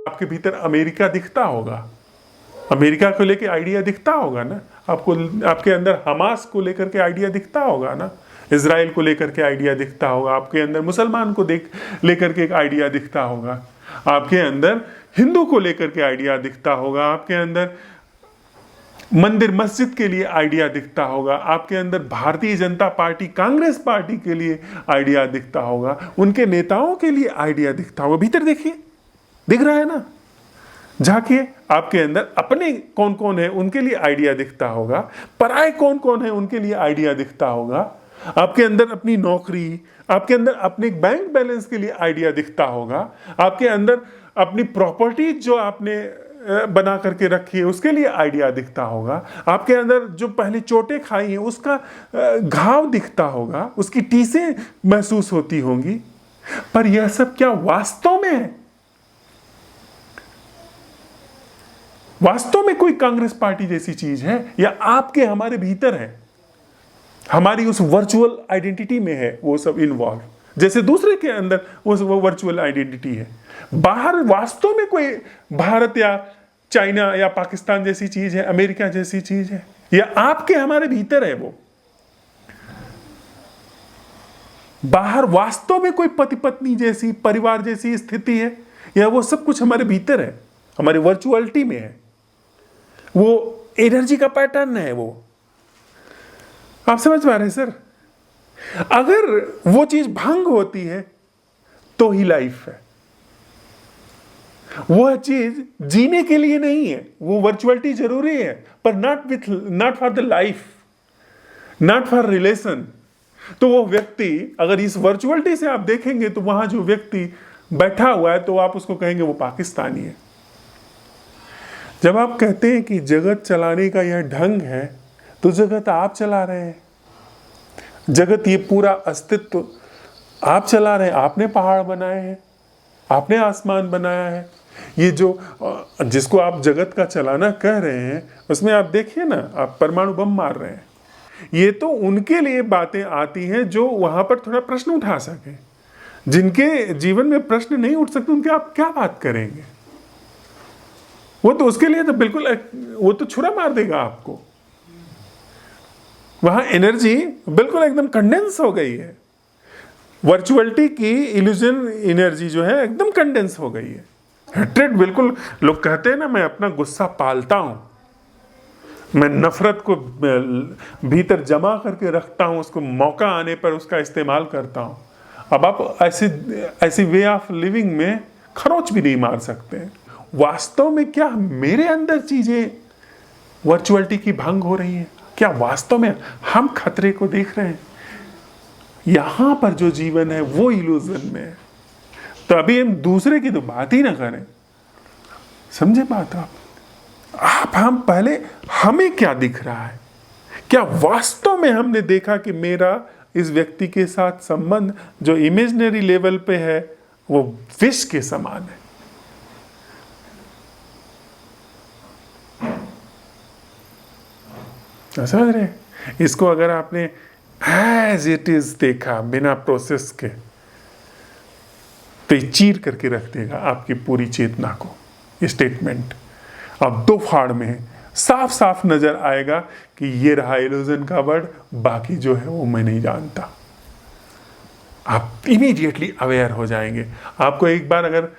आपके भीतर अमेरिका दिखता होगा, अमेरिका को लेके आइडिया दिखता होगा ना आपको, आपके अंदर हमास को लेकर के आइडिया दिखता होगा ना, इजराइल को लेकर के आइडिया दिखता होगा, आपके अंदर मुसलमान को लेकर के एक आइडिया दिखता होगा, आपके अंदर हिंदू को लेकर के आइडिया दिखता होगा, आपके अंदर मंदिर मस्जिद के लिए आइडिया दिखता होगा, आपके अंदर भारतीय जनता पार्टी कांग्रेस पार्टी के लिए आइडिया दिखता होगा, उनके नेताओं के लिए आइडिया दिखता होगा। भीतर देखिए, दिख रहा है ना, झांकिए आपके अंदर अपने कौन कौन है उनके लिए आइडिया दिखता होगा, पराये कौन कौन है उनके लिए आइडिया दिखता होगा, आपके अंदर अपनी नौकरी, आपके अंदर अपने बैंक बैलेंस के लिए आइडिया दिखता होगा, आपके अंदर अपनी प्रॉपर्टी जो आपने बना करके रखी है उसके लिए आइडिया दिखता होगा, आपके अंदर जो पहले चोटें खाई हैं उसका घाव दिखता होगा, उसकी टीसें महसूस होती होंगी। पर यह सब क्या वास्तव में है? वास्तव में कोई कांग्रेस पार्टी जैसी चीज है या आपके हमारे भीतर है, हमारी उस वर्चुअल आइडेंटिटी में है वो सब इन्वॉल्व, जैसे दूसरे के अंदर वो वर्चुअल आइडेंटिटी है। बाहर वास्तव में कोई भारत या चाइना या पाकिस्तान जैसी चीज है, अमेरिका जैसी चीज है, या आपके हमारे भीतर है वो? बाहर वास्तव में कोई पति पत्नी जैसी, परिवार जैसी स्थिति है, या वो सब कुछ हमारे भीतर है, हमारी वर्चुअलिटी में है, वो एनर्जी का पैटर्न है वो। आप समझ पा रहे हैं सर? अगर वो चीज भंग होती है तो ही लाइफ है, वह चीज जीने के लिए नहीं है, वो वर्चुअलिटी जरूरी है पर not for the life, not for relation. तो वो व्यक्ति अगर इस वर्चुअलिटी से आप देखेंगे तो वहां जो व्यक्ति बैठा हुआ है तो आप उसको कहेंगे वो पाकिस्तानी है। जब आप कहते हैं कि जगत चलाने का यह ढंग है तो जगत आप चला रहे हैं, जगत ये पूरा अस्तित्व आप चला रहे हैं, आपने पहाड़ बनाए हैं, आपने आसमान बनाया है। ये जो जिसको आप जगत का चलाना कह रहे हैं उसमें आप देखिए ना, आप परमाणु बम मार रहे हैं, ये तो उनके लिए बातें आती हैं जो वहां पर थोड़ा प्रश्न उठा सके। जिनके जीवन में प्रश्न नहीं उठ सकते उनके आप क्या बात करेंगे? वो तो उसके लिए तो बिल्कुल, वो तो छुरा मार देगा आपको। वहां एनर्जी बिल्कुल एकदम कंडेंस हो गई है, वर्चुअलिटी की इल्यूजन एनर्जी जो है एकदम कंडेंस हो गई है। हेट्रेड बिल्कुल, लोग कहते हैं ना मैं अपना गुस्सा पालता हूं, मैं नफरत को भीतर जमा करके रखता हूं, उसको मौका आने पर उसका इस्तेमाल करता हूं। अब आप ऐसी वे ऑफ लिविंग में खरोच भी नहीं मार सकते। वास्तव में क्या मेरे अंदर चीजें वर्चुअलिटी की भंग हो रही हैं? क्या वास्तव में हम खतरे को देख रहे हैं? यहां पर जो जीवन है वो इल्यूजन में है। तो अभी हम दूसरे की तो बात ही ना करें, समझे बात आप हम पहले हमें क्या दिख रहा है? क्या वास्तव में हमने देखा कि मेरा इस व्यक्ति के साथ संबंध जो इमेजिनरी लेवल पे है वो विष के समान है? समझ रहे? इसको अगर आपने एज इट इज देखा बिना प्रोसेस के तो ये चीर करके रख देगा आपकी पूरी चेतना को। ये स्टेटमेंट अब दो फाड़ में साफ साफ नजर आएगा कि ये रहा इल्यूजन का वर्ड, बाकी जो है वो मैं नहीं जानता। आप इमीडिएटली अवेयर हो जाएंगे। आपको एक बार अगर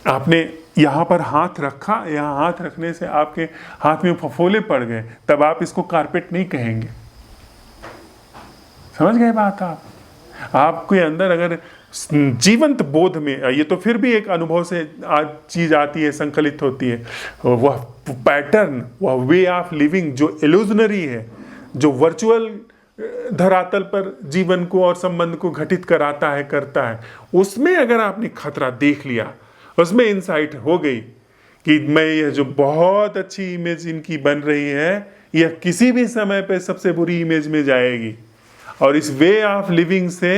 आपने यहां पर हाथ रखा, यहां हाथ रखने से आपके हाथ में फफोले पड़ गए, तब आप इसको कारपेट नहीं कहेंगे। समझ गए बात आप? आपके अंदर अगर जीवंत बोध में, ये तो फिर भी एक अनुभव से चीज आती है, संकलित होती है, वह पैटर्न, वह वे ऑफ लिविंग जो इल्यूजनरी है, जो वर्चुअल धरातल पर जीवन को और संबंध को घटित कराता है, करता है, उसमें अगर आपने खतरा देख लिया, उसमें इंसाइट हो गई कि मैं यह जो बहुत अच्छी इमेज इनकी बन रही है यह किसी भी समय पे सबसे बुरी इमेज में जाएगी, और इस वे ऑफ लिविंग से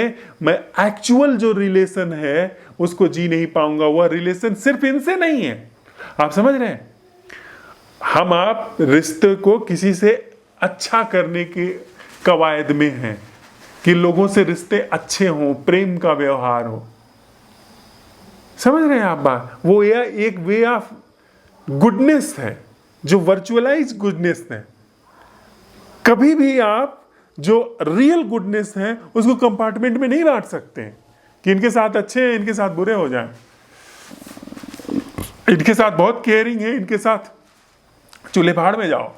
मैं एक्चुअल जो रिलेशन है उसको जी नहीं पाऊंगा। वह रिलेशन सिर्फ इनसे नहीं है। आप समझ रहे हैं? हम आप रिश्ते को किसी से अच्छा करने के कवायद में हैं कि लोगों से रिश्ते अच्छे हों, प्रेम का व्यवहार हो। समझ रहे हैं आप बात? वो एक वे ऑफ गुडनेस है जो वर्चुअलाइज गुडनेस है। कभी भी आप जो रियल गुडनेस है उसको कंपार्टमेंट में नहीं बांट सकते हैं कि इनके साथ अच्छे हैं, इनके साथ बुरे हो जाएं, इनके साथ बहुत केयरिंग है, इनके साथ चूल्हे पहाड़ में जाओ।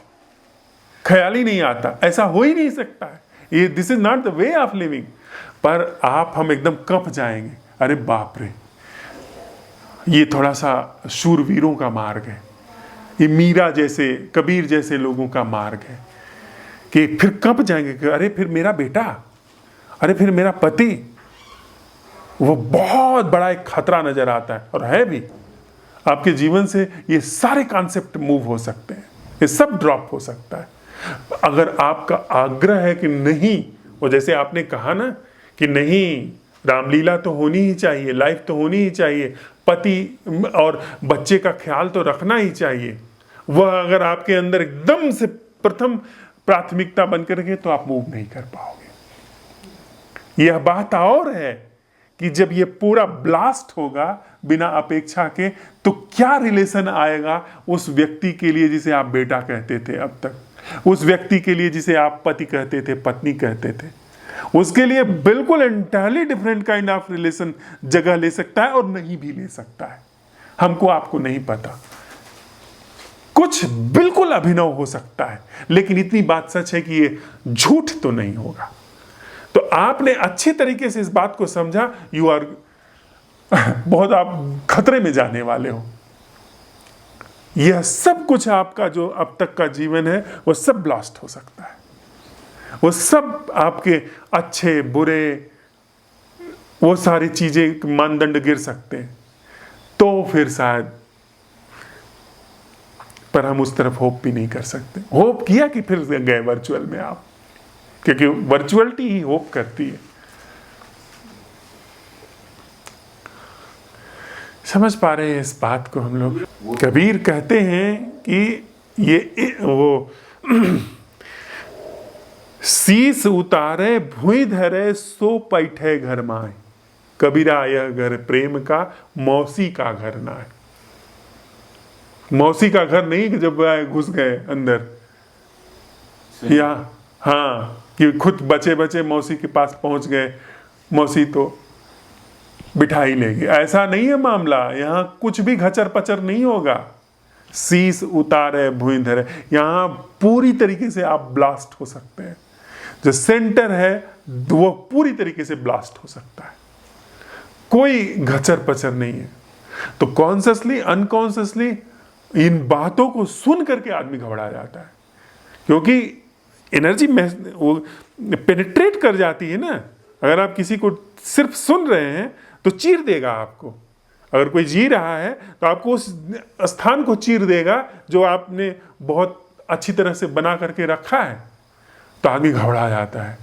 ख्याल ही नहीं आता, ऐसा हो ही नहीं सकता है। ये this is not the way of living. पर हम एकदम कंप जाएंगे, अरे बाप रे, ये थोड़ा सा शूरवीरों का मार्ग है, ये मीरा जैसे, कबीर जैसे लोगों का मार्ग है कि फिर कंप जाएंगे कि अरे फिर मेरा बेटा, अरे फिर मेरा पति। वो बहुत बड़ा एक खतरा नजर आता है, और है भी। आपके जीवन से ये सारे कॉन्सेप्ट मूव हो सकते हैं, ये सब ड्रॉप हो सकता है अगर आपका आग्रह है कि नहीं। वो जैसे आपने कहा ना कि नहीं, रामलीला तो होनी ही चाहिए, लाइफ तो होनी ही चाहिए, पति और बच्चे का ख्याल तो रखना ही चाहिए। वह अगर आपके अंदर एकदम से प्रथम प्राथमिकता बनकर के, तो आप मूव नहीं कर पाओगे। यह बात और है कि जब ये पूरा ब्लास्ट होगा बिना अपेक्षा के, तो क्या रिलेशन आएगा उस व्यक्ति के लिए जिसे आप बेटा कहते थे अब तक, उस व्यक्ति के लिए जिसे आप पति कहते थे, पत्नी कहते थे। उसके लिए बिल्कुल entirely different kind of relation जगह ले सकता है और नहीं भी ले सकता है। हमको आपको नहीं पता, कुछ बिल्कुल अभिनव हो सकता है, लेकिन इतनी बात सच है कि ये झूठ तो नहीं होगा। तो आपने अच्छे तरीके से इस बात को समझा, यू आर बहुत आप खतरे में जाने वाले हो। यह सब कुछ आपका जो अब तक का जीवन है वो सब ब्लास्ट हो सकता है, वो सब आपके अच्छे बुरे वो सारी चीजें मानदंड गिर सकते हैं। तो फिर शायद, पर हम उस तरफ होप भी नहीं कर सकते। होप किया कि फिर गए वर्चुअल में आप, क्योंकि वर्चुअलिटी ही होप करती है। समझ पा रहे हैं इस बात को हम लोग? कबीर कहते हैं कि ये वो शीस उतारे भुई धरे सो पैठे घर माए, कबीरा यह घर प्रेम का मौसी का घर ना है। मौसी का घर नहीं कि जब घुस गए अंदर, या हाँ कि खुद बचे बचे मौसी के पास पहुंच गए, मौसी तो बिठा ही लेगी, ऐसा नहीं है मामला। यहाँ कुछ भी घचर पचर नहीं होगा। शीस उतारे भुई धरे, यहाँ पूरी तरीके से आप ब्लास्ट हो सकते हैं। जो सेंटर है वो पूरी तरीके से ब्लास्ट हो सकता है, कोई घचर पचर नहीं है। तो कॉन्शियसली अनकॉन्शियसली इन बातों को सुन करके आदमी घबरा जाता है, क्योंकि एनर्जी वो पेनिट्रेट कर जाती है ना। अगर आप किसी को सिर्फ सुन रहे हैं तो चीर देगा आपको। अगर कोई जी रहा है तो आपको उस स्थान को चीर देगा जो आपने बहुत अच्छी तरह से बना करके रखा है। तो आदमी घबरा जाता है,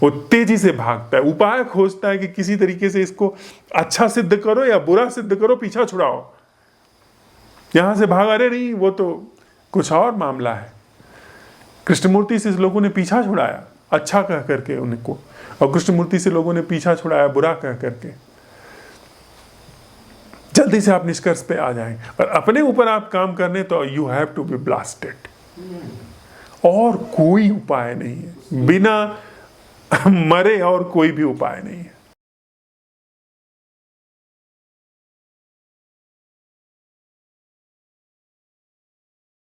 वो तेजी से भागता है, उपाय खोजता है कि किसी तरीके से इसको अच्छा सिद्ध करो या बुरा सिद्ध करो, पीछा छुड़ाओ, यहां से भाग। अरे नहीं, वो तो कुछ और मामला है। कृष्णमूर्ति से लोगों ने पीछा छुड़ाया अच्छा कह करके उनको, और कृष्णमूर्ति से लोगों ने पीछा छुड़ाया बुरा कह करके। जल्दी से आप निष्कर्ष पे आ जाएं, और अपने ऊपर आप काम करने तो you have to be blasted. और कोई उपाय नहीं है, बिना मरे और कोई भी उपाय नहीं है।